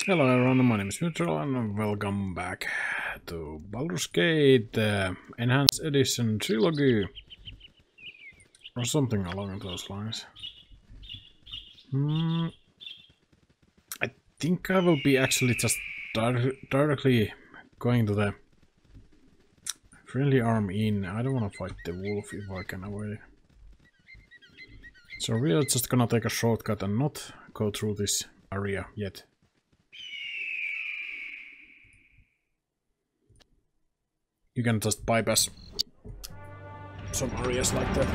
Hello everyone, my name is Mythrell and welcome back to Baldur's Gate Enhanced Edition Trilogy or something along those lines. I think I will be actually just directly going to the friendly arm inn. I don't want to fight the wolf if I can avoid it. So we are just gonna take a shortcut and not go through this area yet. You can just bypass some areas like that.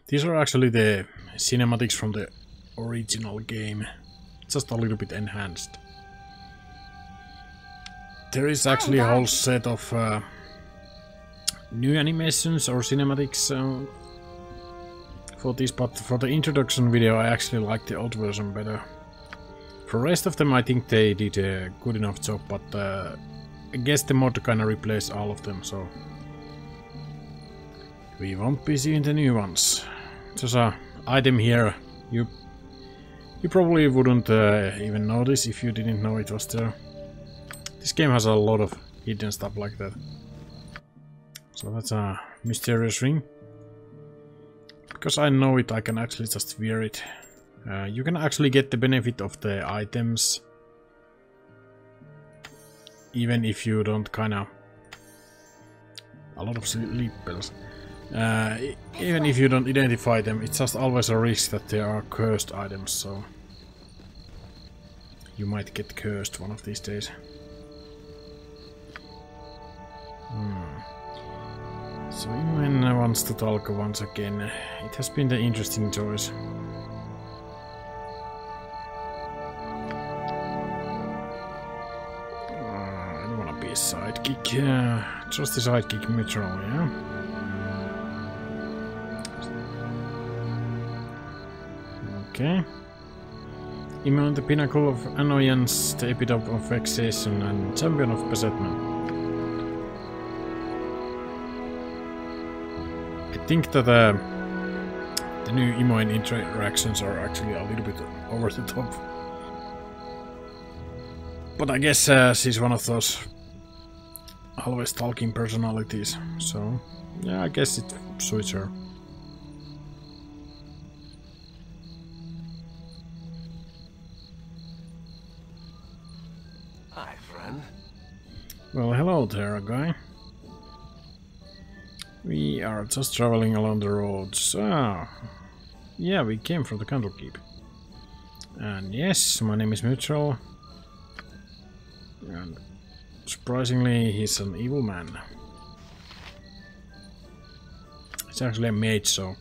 These are actually the cinematics from the original game, just a little bit enhanced. There is actually a whole set of new animations or cinematics for this, but for the introduction video I actually like the old version better. For the rest of them I think they did a good enough job, but I guess the mod kinda replaced all of them, so we won't be seeing the new ones. There's an item here. You probably wouldn't even notice if you didn't know it was there. This game has a lot of hidden stuff like that. So that's a mysterious ring. Because I know it, I can actually just wear it. You can actually get the benefit of the items, even if you don't kinda... A lot of sleep pills. Even if you don't identify them, it's just always a risk that they are cursed items, so... You might get cursed one of these days. So Iman wants to talk once again. It has been the interesting choice. I don't wanna be a sidekick. Just a sidekick Mythrell, yeah? Okay. Iman, the pinnacle of annoyance, the epitome of vexation, and champion of besetment. I think that the new Imoen interactions are actually a little bit over the top. But I guess she's one of those always talking personalities, so yeah, I guess it suits her. Hi, friend. Well, hello there, guy. We are just traveling along the roads. Ah, yeah, we came from the Candlekeep. And yes, my name is Mythrell. And surprisingly, he's an evil man. He's actually a mage, so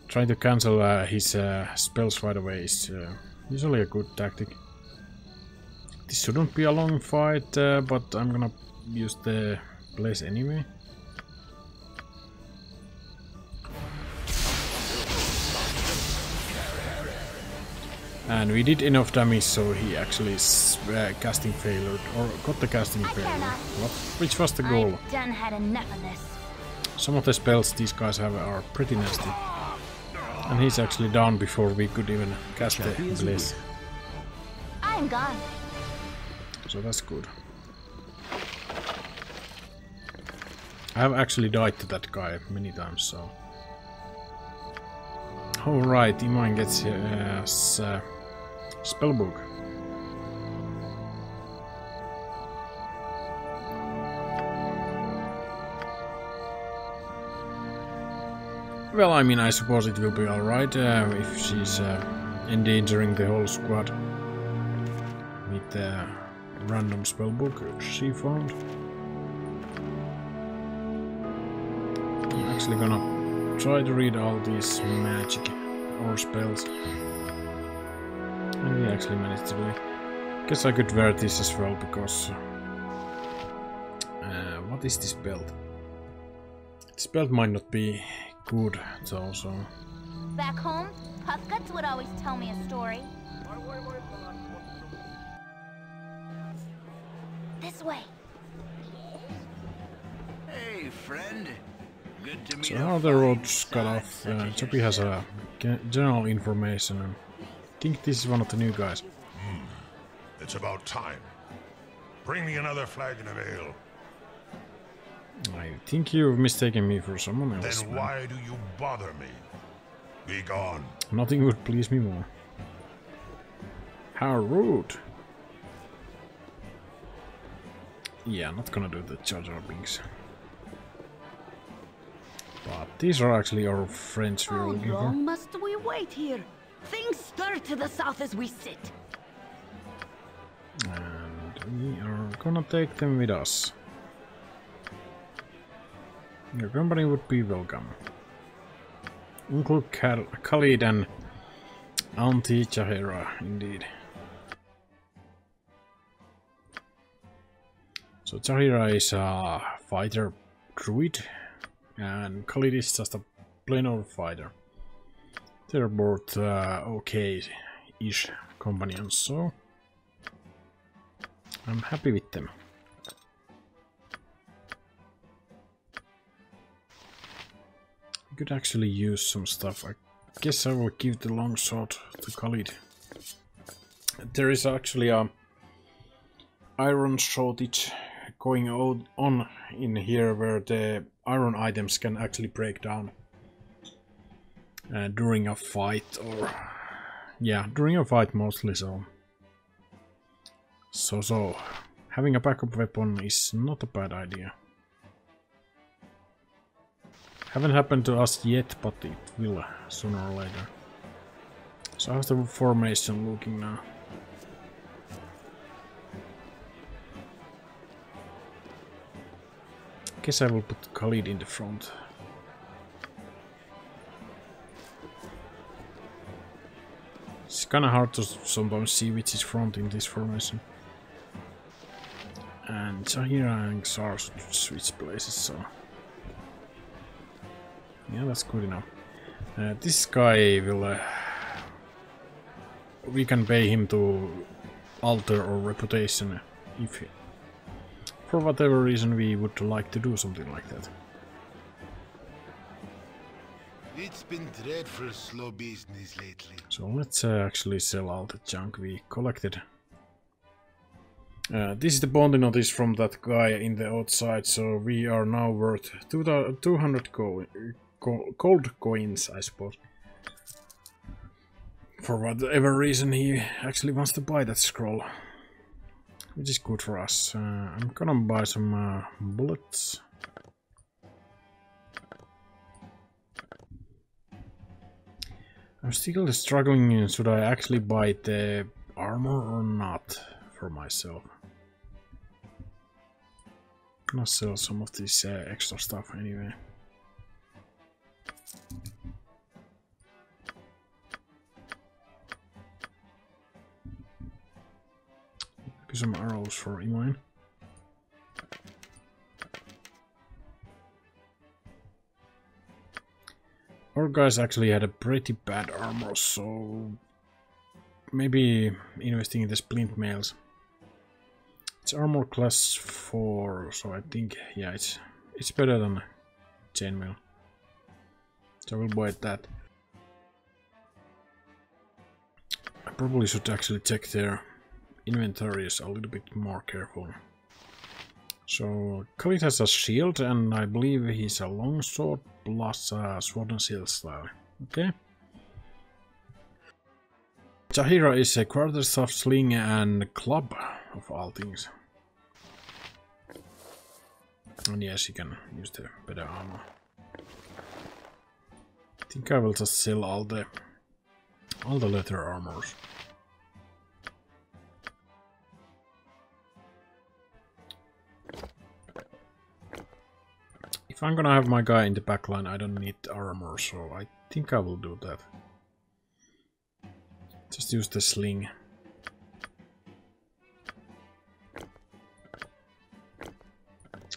trying to cancel his spells right away is usually a good tactic. This shouldn't be a long fight, but I'm gonna use the place anyway. And we did enough damage, so he actually is casting failure, or got the casting failure. Which was the goal. I've done had enough of this. Some of the spells these guys have are pretty nasty. And he's actually down before we could even cast the blaze. I'm gone. So that's good. I have actually died to that guy many times, so... Alright, Imoen gets his spellbook. Well, I mean, I suppose it will be alright if she's endangering the whole squad with the random spellbook she found. I'm actually gonna try to read all these magic or spells. And we actually managed to do it. Guess I could wear this as well, because... what is this belt? This belt might not be good, though, so... Back home, Puffguts would always tell me a story. This way. Hey, friend. Good to meet So you. how the roads cut off, Choppy has a general information, and I think this is one of the new guys. It's about time. Bring me another flagon of ale. I think you've mistaken me for someone else. Then man. why do you bother me? Be gone. Nothing would please me more. How rude. Yeah, not gonna do the Jar Jar Binks. But these are actually our friends we're How looking long for. must we wait here? Things stir to the south as we sit. And we are gonna take them with us. Your company would be welcome. Uncle Khalid and Auntie Chahira, indeed. So Chahira is a fighter druid, and Khalid is just a plain old fighter. They're both okay-ish companions, so I'm happy with them. I could actually use some stuff. I guess I will give the longsword to Khalid. There is actually a iron shortage going on in here, where the iron items can actually break down during a fight, or yeah, during a fight mostly. So having a backup weapon is not a bad idea. Haven't happened to us yet, but it will sooner or later. So how's the formation looking now? Guess I will put Khalid in the front. It's kinda hard to sometimes see which is front in this formation. And Zahira and Xar switch places, so yeah, that's good enough. This guy will... we can pay him to alter our reputation if for whatever reason we would like to do something like that. It's been dreadful slow business lately. So let's actually sell all the junk we collected. This is the bounty notice from that guy in the outside, so we are now worth 200 gold coins, I suppose. For whatever reason he actually wants to buy that scroll, which is good for us. I'm gonna buy some bullets. I'm still struggling, should I actually buy the armor or not for myself. I'm gonna sell some of this extra stuff anyway. Some arrows for Imoen. Our guys actually had a pretty bad armor, so maybe investing in the splint mails. It's armor class 4, so I think yeah, it's better than chainmail. So I will buy that. I probably should actually check their inventories a little bit more careful. So Khalid has a shield, and I believe he's a longsword plus a sword and shield style. Okay. Chahira is a quarterstaff, sling and club of all things. And yes, she can use the better armor. I think I will just sell all the leather armors. If I'm gonna have my guy in the backline, I don't need armor, so I think I will do that. Just use the sling.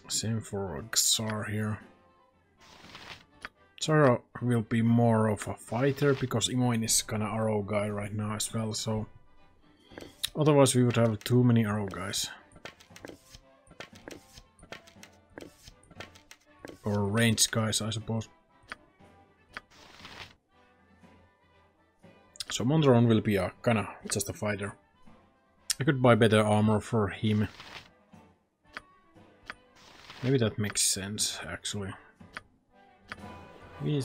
Same for Xar here. Zara will be more of a fighter because Imoin is kinda arrow guy right now as well, so otherwise we would have too many arrow guys. Or ranged guys, I suppose. So Mondron will be a kinda just a fighter. I could buy better armor for him. Maybe that makes sense, actually. We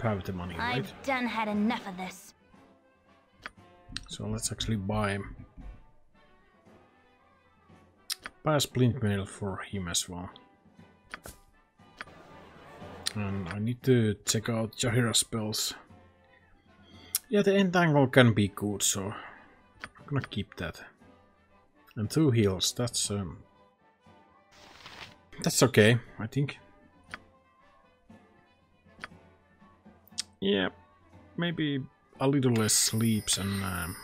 have the money, right? I've done had enough of this. So let's actually buy a splint mail for him as well. And I need to check out Jahira's spells. Yeah, the entangle can be good, so I'm gonna keep that. And 2 heals, that's okay, I think. Yeah, maybe a little less sleeps and a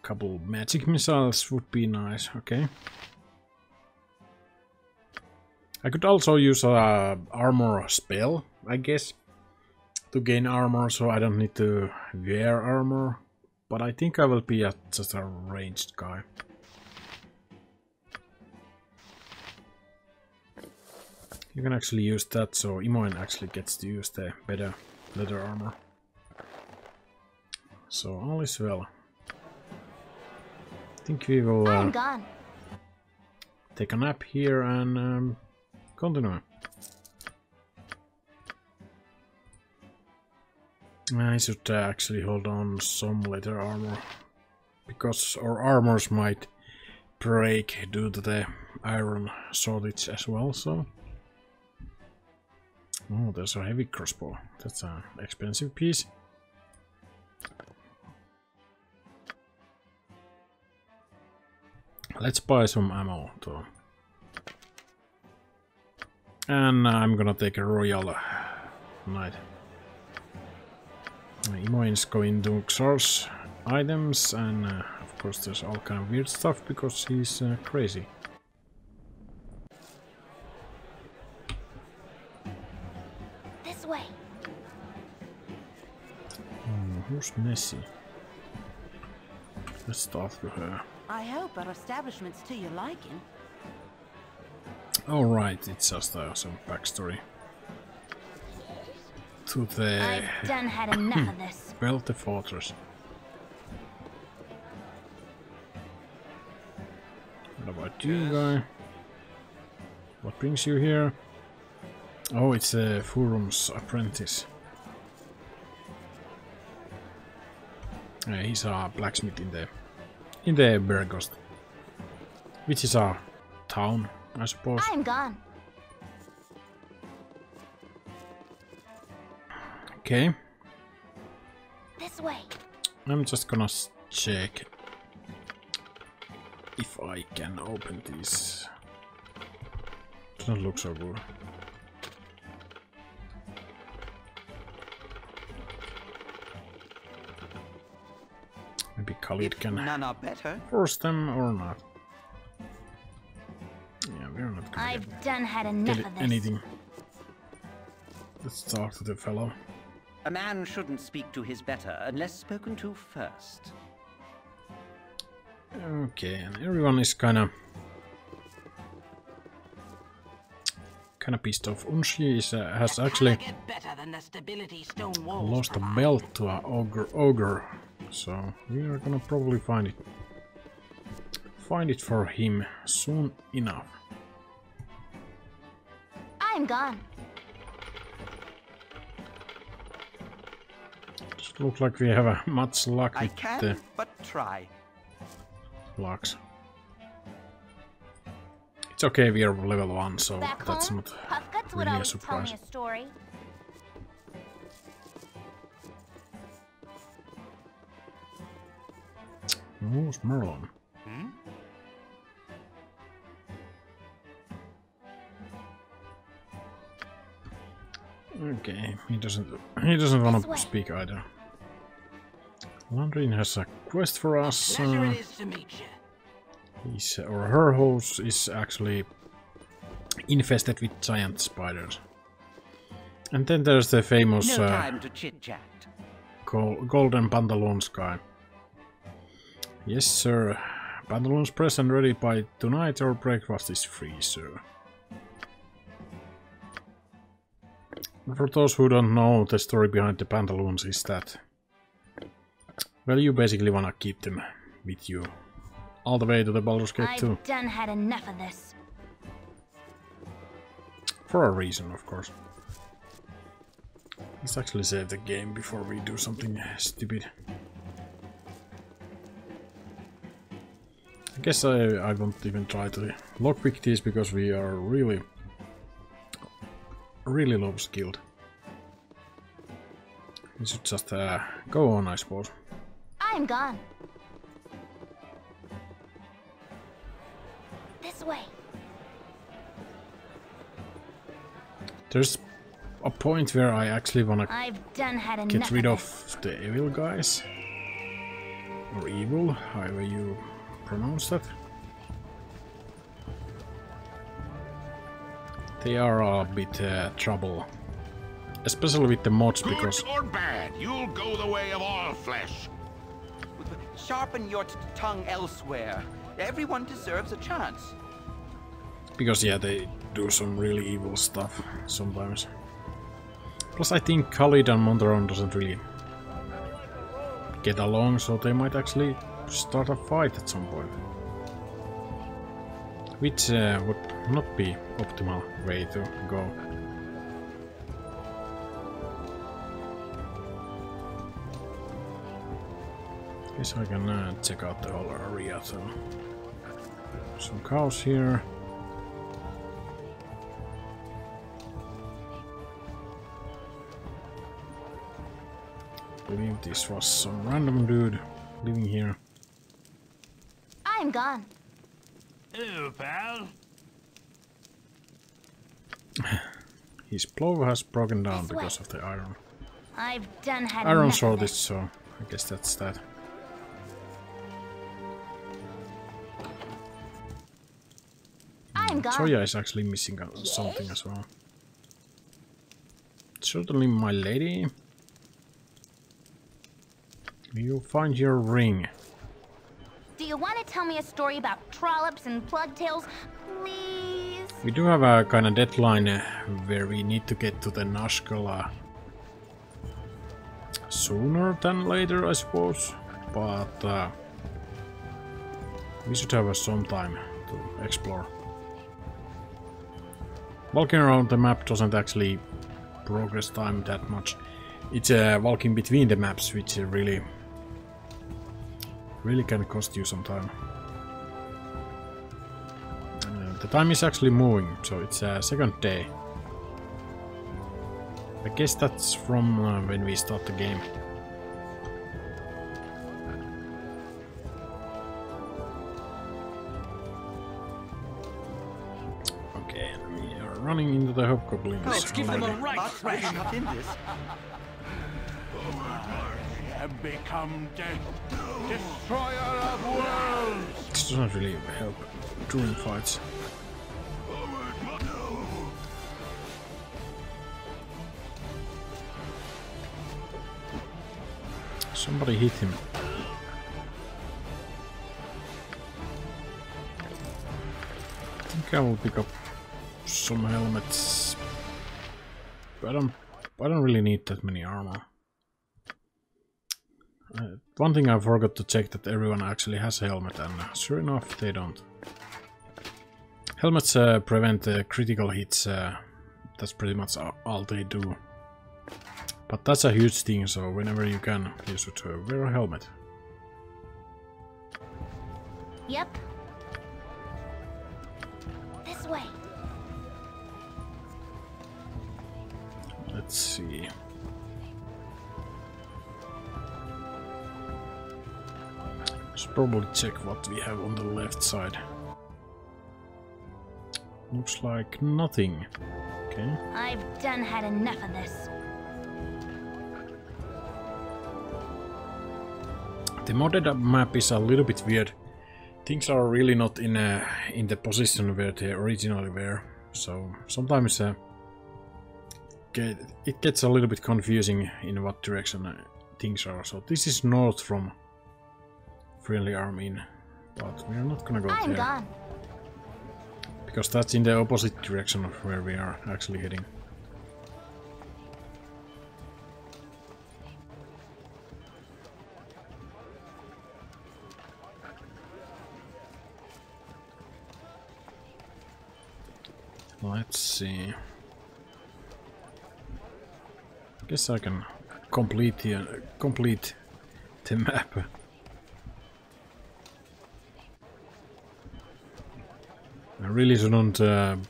couple magic missiles would be nice, okay. I could also use a armor spell, I guess, to gain armor, so I don't need to wear armor. But I think I will be just a ranged guy. You can actually use that, so Imoin actually gets to use the better leather armor. So all is well. I think we will take a nap here and continue. I should actually hold on some leather armor, because our armors might break due to the iron shortage as well, so... Oh, there's a heavy crossbow. That's an expensive piece. Let's buy some ammo though. And I'm gonna take a royal knight. Imoin's going to Xar's items, and of course there's all kind of weird stuff because he's crazy. This way. Who's Nessie? Let's talk to her. I hope our establishment's to your liking. Alright, it's just some backstory. To the... I've done had enough of this. Build the fortress. What about you, guy? What brings you here? Oh, it's Furum's apprentice. He's a blacksmith in the Bergost, which is a town, I suppose. I'm gone. Okay. This way. I'm just gonna check if I can open these. Doesn't look so good. Maybe Khalid can None are better. force them or not. Yeah, we're not gonna I've done had enough get of this. anything. Let's talk to the fellow. A man shouldn't speak to his better unless spoken to first. Okay, and everyone is kinda pissed off. Unshi has actually lost a belt to an ogre, so we are gonna probably find it for him soon enough. I'm gone. Doesn't look like we have much luck I with can, the but try. locks. It's okay, we are level 1, so Back that's home, not Puffguts would really a always tell me surprise. a story. Who's Merlin? Okay, he doesn't want to speak either. Landrin has a quest for us. His or her house is actually infested with giant spiders. And then there's the famous No time to chit-chat. golden pantaloons guy. Yes, sir. Pantaloons press and ready by tonight or breakfast is free, sir. For those who don't know, the story behind the pantaloons is that, well, you basically wanna keep them with you all the way to the Baldur's Gate 2. I've done had enough of this. For a reason, of course. Let's actually save the game before we do something stupid. I guess I won't even try to lockpick these because we are really low skilled. We should just go on, I suppose. I'm gone. This way. There's a point where I actually wanna I've done had get enough rid of of the evil guys. Or evil, however you pronounce that. They are a bit trouble. Especially with the mods, because... Good or bad, you'll go the way of all flesh. Sharpen your tongue elsewhere. Everyone deserves a chance. Because, yeah, they do some really evil stuff sometimes. Plus, I think Khalid and Montaron doesn't really get along, so they might actually start a fight at some point. Which would not be optimal way to go. Guess I can check out the whole area, so... Some cows here. I believe this was some random dude living here. I'm gone. Hello, pal. His plow has broken down This because way. of the iron. I've done had Iron enough of shortage, this. so I guess that's that. I'm gone. Soya is actually missing something as well. Certainly, my lady. You find your ring. Do you want to tell me a story about trollops and plugtails, please? We do have a kind of deadline where we need to get to the Nashkala sooner than later, I suppose. But we should have some time to explore. Walking around the map doesn't actually progress time that much. It's walking between the maps which really can cost you some time. The time is actually moving, so it's second day. I guess that's from when we start the game. Okay, we are running into the hobgoblins already. Not in this. Have become death, destroyer of worlds. This doesn't really help during fights. Somebody hit him. I think I will pick up some helmets. But I don't really need that many armor. One thing I forgot to check, that everyone actually has a helmet, and sure enough they don't. Helmets prevent critical hits, that's pretty much all they do. But that's a huge thing, so whenever you can, you should wear a helmet. Yep. This way. Let's see. Should probably check what we have on the left side. Looks like nothing. Okay. I've done had enough of this. The modded map is a little bit weird. Things are really not in the position where they originally were. So sometimes it gets a little bit confusing in what direction things are. So this is north from Friendly Army, but we are not gonna go I'm there. gone. Because that's in the opposite direction of where we are actually heading. Let's see. Guess I can complete the map. I really shouldn't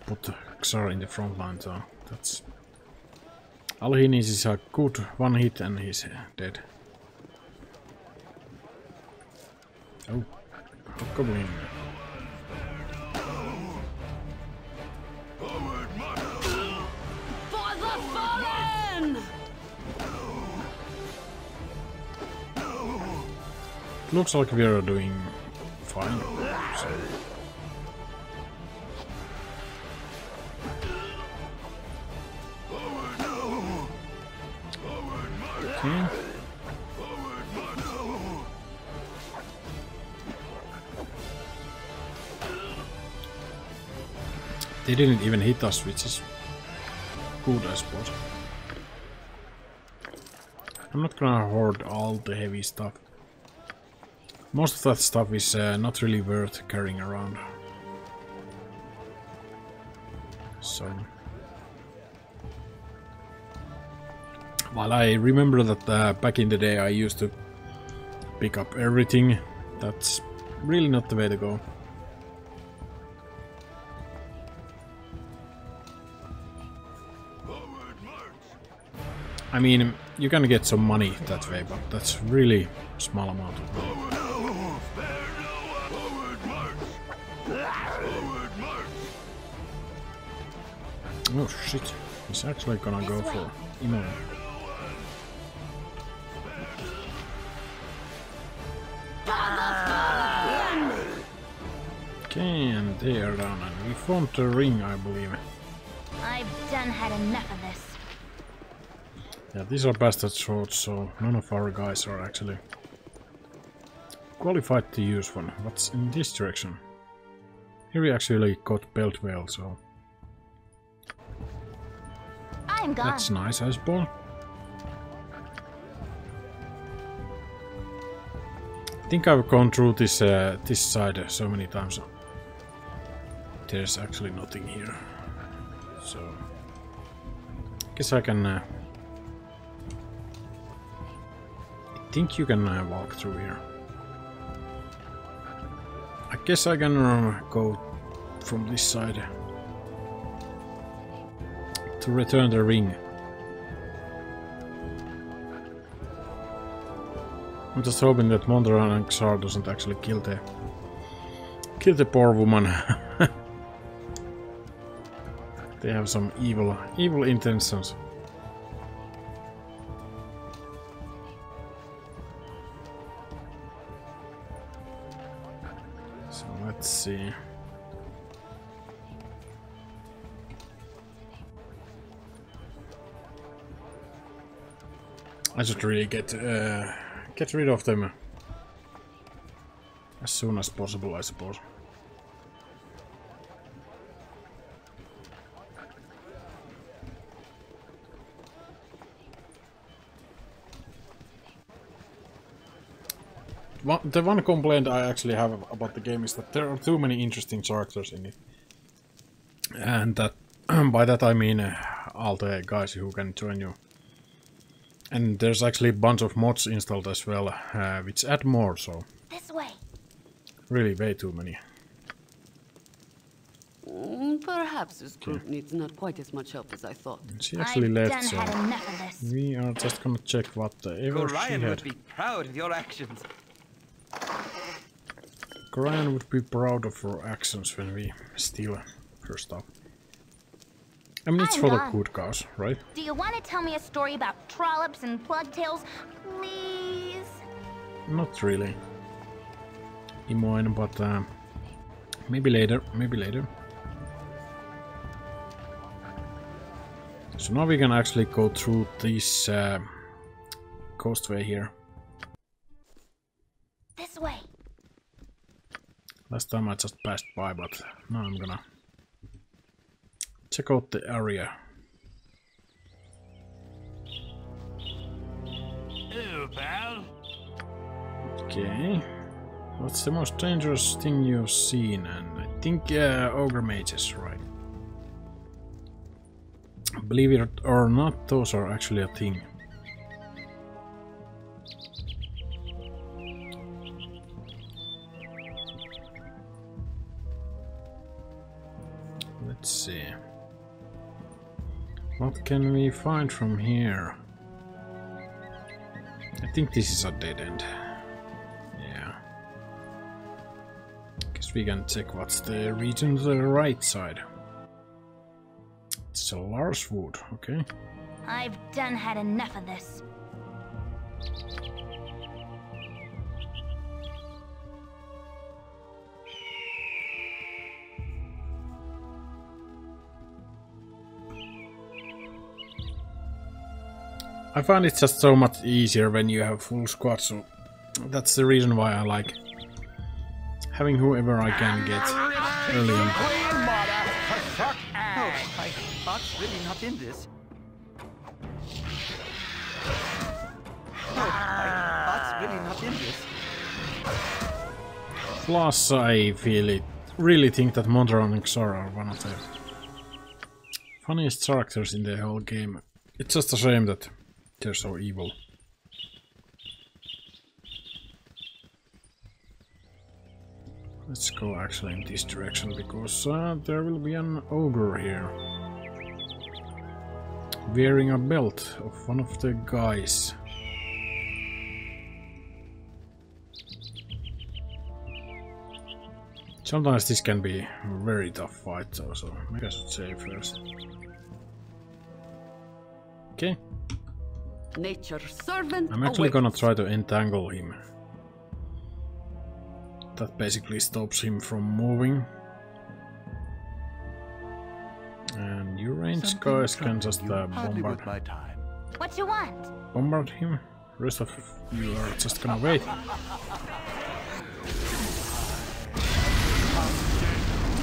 put Xar in the front line though. That's all he needs is a good one hit and he's dead. Oh, Goblin. For the fallen! Looks like we are doing fine. So. Okay. They didn't even hit us, which is good, I suppose. I'm not gonna hoard all the heavy stuff. Most of that stuff is not really worth carrying around. So... While I remember that back in the day I used to pick up everything, that's really not the way to go. I mean, you can get some money that way, but that's really a small amount of money. Oh shit, he's actually gonna go for Imo. Okay, and they are down, and we found the ring, I believe. I've done had enough of this. Yeah, these are bastard swords, so none of our guys are actually qualified to use one. What's in this direction? Here we actually got belt whale, so I'm gone. that's nice, I suppose. I think I've gone through this this side so many times. There's actually nothing here, so I guess I can. I think you can walk through here. I guess I can go from this side to return the ring. I'm just hoping that Mondran and Xar doesn't actually kill the poor woman. They have some evil intentions. So let's see. I should really get rid of them as soon as possible, I suppose. The one complaint I actually have about the game is that there are too many interesting characters in it. And that by that I mean all the guys who can join you. And there's actually a bunch of mods installed as well, which add more, so... This way. Really way too many. Perhaps this group needs not quite as much help as I thought. And she actually left, so... I've done had enough of this. We are just gonna check what ever she Gorion had. would be proud of your actions. Gorion would be proud of her actions when we steal her stuff. I mean, it's I'm for the gone. good cause, right? Do you want to tell me a story about trollops and plugtails, please? Not really. Imoin, but maybe later, maybe later. So now we can actually go through this coastway here. This way. Last time I just passed by, but now I'm gonna check out the area. Hello, pal. Okay. What's the most dangerous thing you've seen? And I think ogre mages, right? Believe it or not, those are actually a thing. Let's see. What can we find from here? I think this is a dead end. Yeah. Guess we can check what's the region to the right side. It's a Lars wood, okay. I've done had enough of this. I find it just so much easier when you have full squad, so that's the reason why I like having whoever I can get early on. Oh, my heart's really not in this. Oh, my heart's really not in this. Plus, I really think that Montaron and Xor are one of the funniest characters in the whole game. It's just a shame that they're so evil. Let's go actually in this direction, because there will be an ogre here. Wearing a belt of one of the guys. Sometimes this can be a very tough fight though, so maybe I should save first. Okay. Nature's servant. I'm actually gonna try to entangle him. That basically stops him from moving. And you range guys can just bombard. What you want? Bombard him. Rest of you are just gonna wait.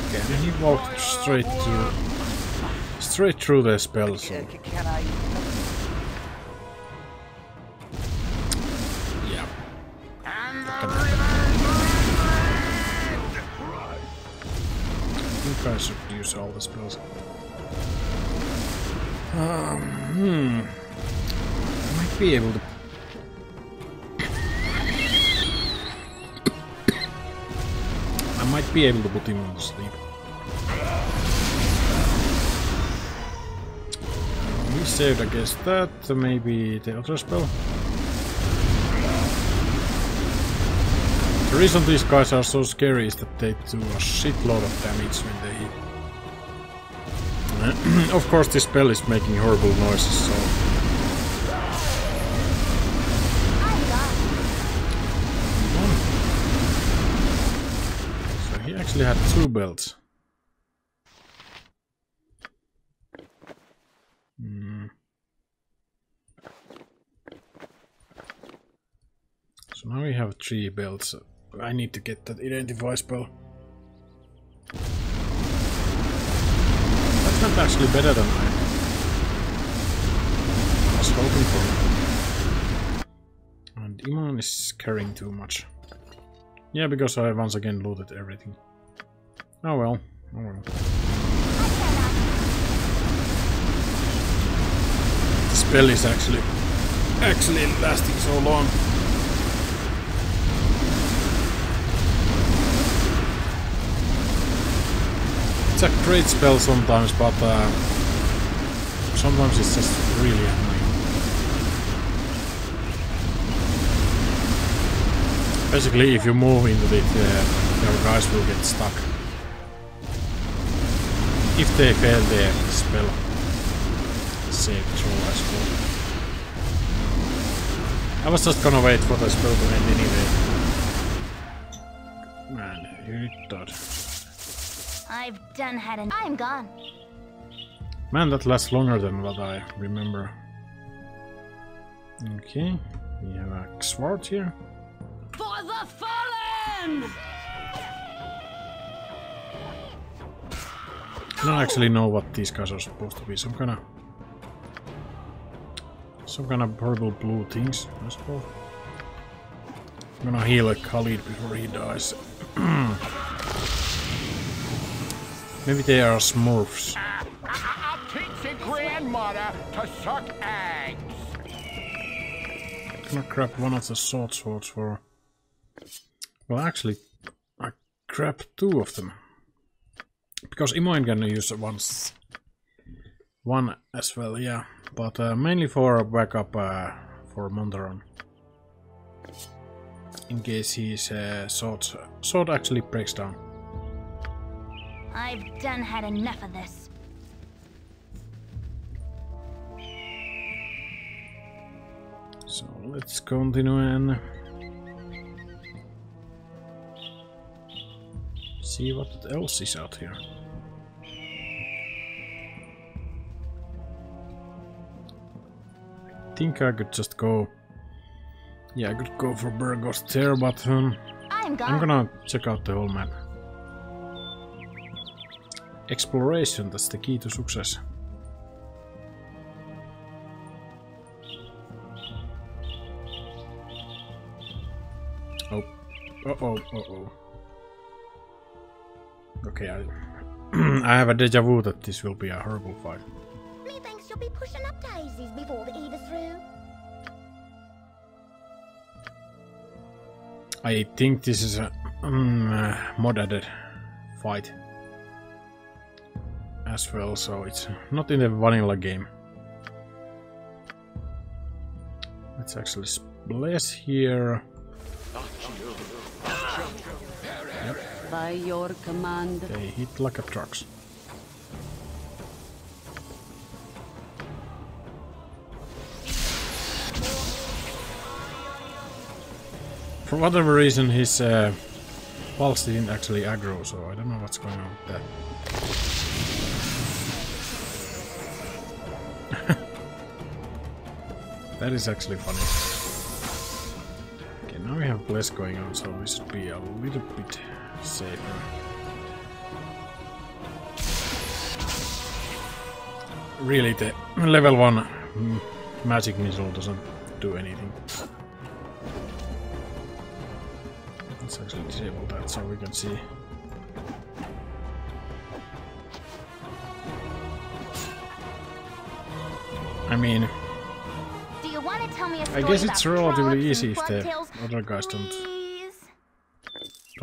Okay, and he walked straight through the spell, so Can I? yeah. I think I should use all the spells. I might be able to. I might be able to put him to sleep. He saved against that, maybe the other spell. The reason these guys are so scary is that they do a shitload of damage when they hit. Of course, this spell is making horrible noises, so. So he actually had 2 belts. So now we have 3 belts. I need to get that identify spell. That's not actually better than I was hoping for. And Iman is carrying too much. Yeah, because I once again looted everything. Oh well. Oh well. The spell is actually lasting so long. It's a great spell sometimes, but sometimes it's just really annoying. Basically, if you move into it, your guys will get stuck. If they fail their spell save throw as well. I was just gonna wait for the spell to end anyway. Man, you died. I've done had an. I'm gone. Man, that lasts longer than what I remember. Okay, we have a sword here. For the fallen! I don't actually know what these guys are supposed to be. Some kind of horrible blue things, I suppose. I'm gonna heal a Khalid before he dies. Maybe they are Smurfs. I'll teach your grandmother to suck eggs. I'm gonna grab one of the sword swords for... Well, actually, I grab two of them. Because Imoen can use one as well, yeah. But mainly for backup for Montaron. In case his sword actually breaks down. I've done had enough of this. So let's continue and see what else is out here. I think I could just go. Yeah, I could go for Burgos there, but I'm gonna check out the whole map. Exploration, that's the key to success. Oh. Uh-oh. Okay, I have a deja vu that this will be a horrible fight. Methinks you'll be pushing up daisies before the Eid is through. I think this is a mod-added fight as well, so it's not in the vanilla game. Let's actually splash here. Yep. By your command. They hit like a trucks. For whatever reason, his pulse didn't actually aggro, so I don't know what's going on with that. That is actually funny. Okay, now we have less going on, so we should be a little bit safer. Really, the level 1 magic missile doesn't do anything. Let's actually disable that so we can see. I mean, I guess it's relatively easy if the other guys don't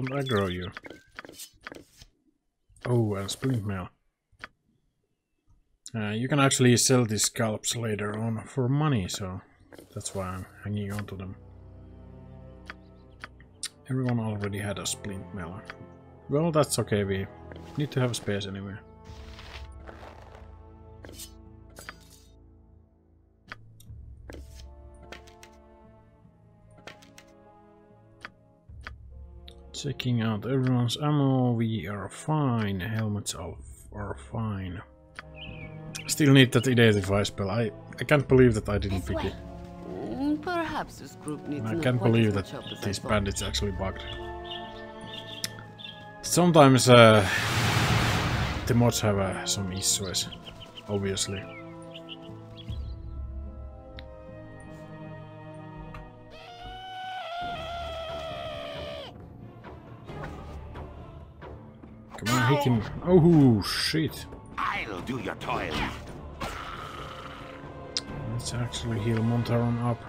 aggro you. Oh, and splint mail. You can actually sell these scalps later on for money, so that's why I'm hanging on to them. Everyone already had a splint mail. Well, that's okay, we need to have space anyway. Checking out everyone's ammo, we are fine. Helmets are fine. Still need that identify spell. I can't believe that I didn't pick it. Perhaps this group needs. I can't believe that these bandits actually bugged. Sometimes the mods have some issues, obviously. Come on, he can. Oh shit! I'll do your toil. Let's actually heal Montaron up.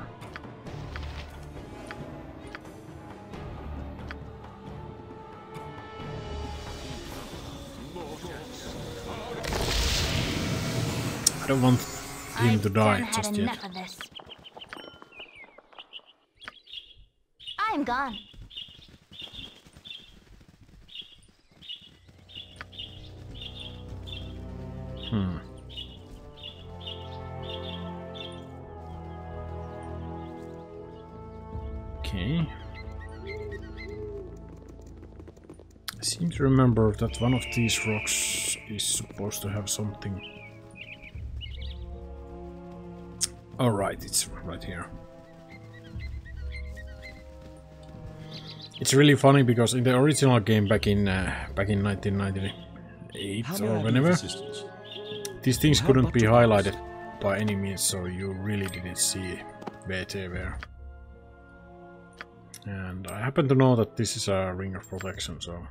I don't want him to die just yet. I'm gone. Okay. I seem to remember that one of these rocks is supposed to have something Alright, it's right here. It's really funny because in the original game back in 1998 or whenever, these things couldn't be highlighted by any means, so you really didn't see EET there. And I happen to know that this is a ring of protection, so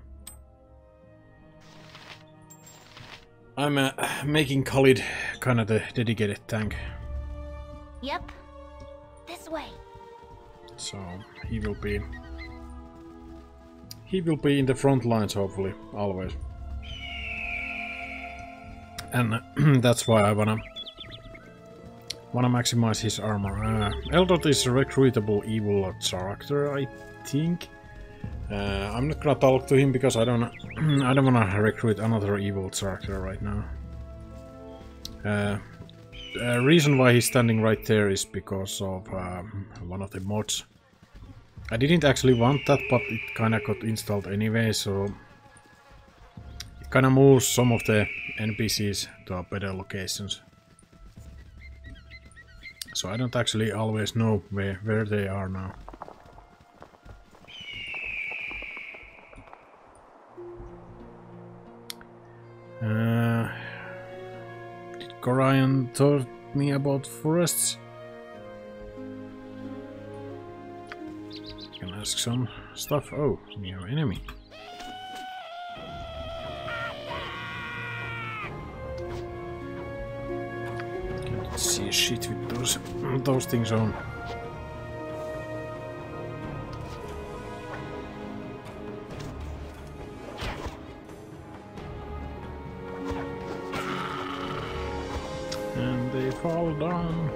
I'm making Khalid kind of the dedicated tank. Yep. This way. So he will be in the front lines, hopefully, always. And that's why I wanna maximize his armor. Eldot is a recruitable evil character, I think. I'm not gonna talk to him because I don't wanna recruit another evil character right now. Reason why he's standing right there is because of one of the mods. I didn't actually want that, but it kinda got installed anyway, so it kinda moves some of the NPCs to better locations. So I don't actually always know where they are now. Did Corian told me about forests? Can ask some stuff. Oh, new enemy. Can't see shit with those things on. And they fall down.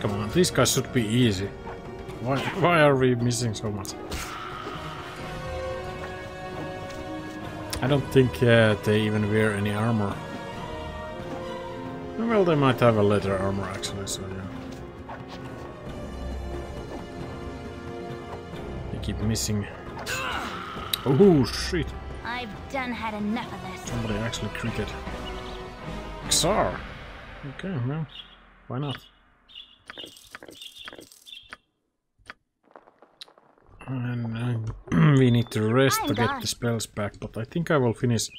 Come on, these guys should be easy. Why are we missing so much? I don't think they even wear any armor. Well, they might have a leather armor actually, so yeah. They keep missing. Oh shit! I've done had enough of this. Somebody actually cricket. Xar! Okay, well, why not? And we need to rest to get the spells back, but I think I will finish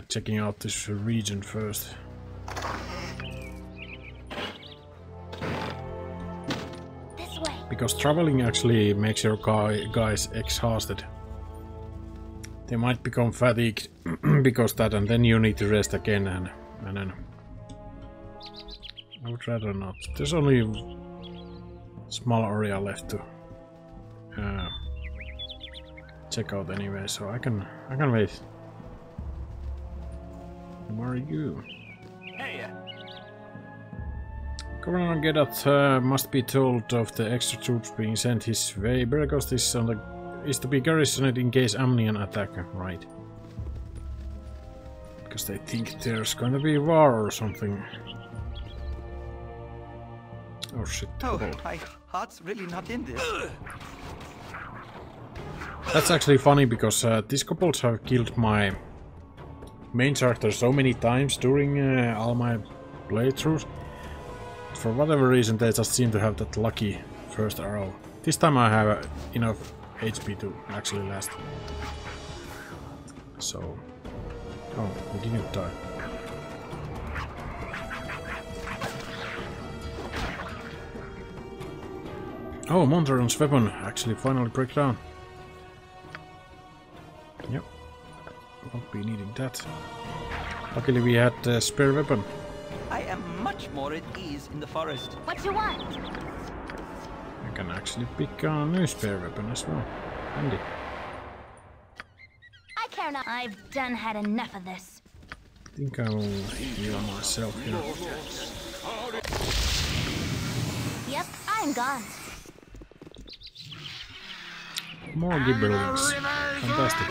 checking out this region first. This way. Because traveling actually makes your guys exhausted. They might become fatigued because that, and then you need to rest again, and then I would rather not. There's only a small area left to check out anyway, so I can wait. Where are you? Hey. Governor Gedat must be told of the extra troops being sent his way. Bergost is to be garrisoned in case Amnian attack, right? Because they think there's gonna be war or something. Oh shit. Oh, my heart's really not in this. That's actually funny because these kobolds have killed my main character so many times during all my playthroughs. For whatever reason they just seem to have that lucky first arrow. This time I have enough HP to actually last. So... Oh, we didn't die. Oh, Montaron's weapon actually finally break down. Yep. Won't be needing that. Luckily we had a spare weapon. I am much more at ease in the forest. What you want? I can actually pick a new spare weapon as well. Handy. I care not. I've done had enough of this. I think I will heal myself here. Yep, I'm gone. More gibberlings. Fantastic.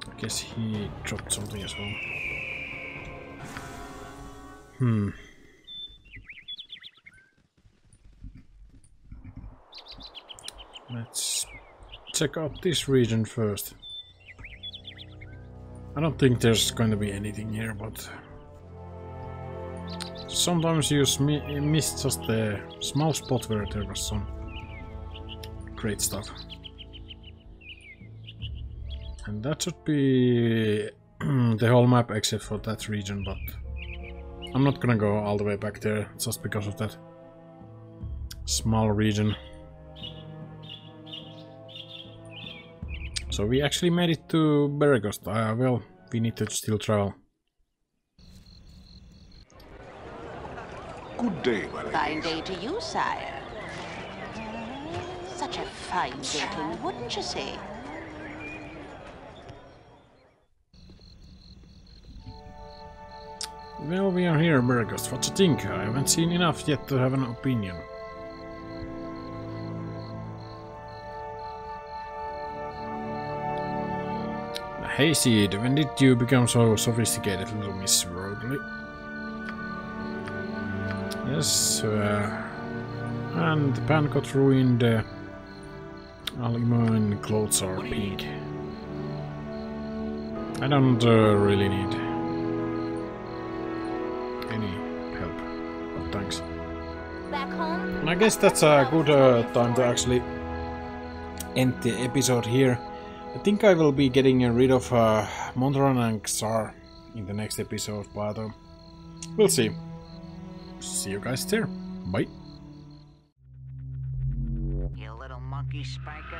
I guess he dropped something as well. Let's check out this region first. I don't think there's going to be anything here, but sometimes you miss just a small spot where there was some great stuff. And that should be the whole map except for that region, but I'm not gonna go all the way back there just because of that small region. So we actually made it to Beregost. Well, we need to still travel. Good day, my lady. Fine day to you, sire. Such a fine day to you, wouldn't you say? Well, we are here, Beregost. What do you think? I haven't seen enough yet to have an opinion. Hey Seed, when did you become so sophisticated, little Miss Worldly? Yes, and the pan got ruined. All immune clothes are pink. I don't really need any help, but thanks. Back home? And I guess that's a good time to actually end the episode here. I think I will be getting rid of Montron and Xar in the next episode, but we'll see. See you guys there. Bye. You little monkey spiker.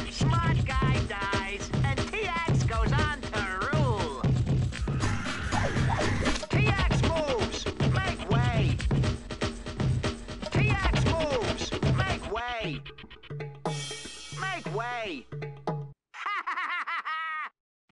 Smart guy dies, and TX goes on to rule. TX moves! Make way! TX moves! Make way! Make way!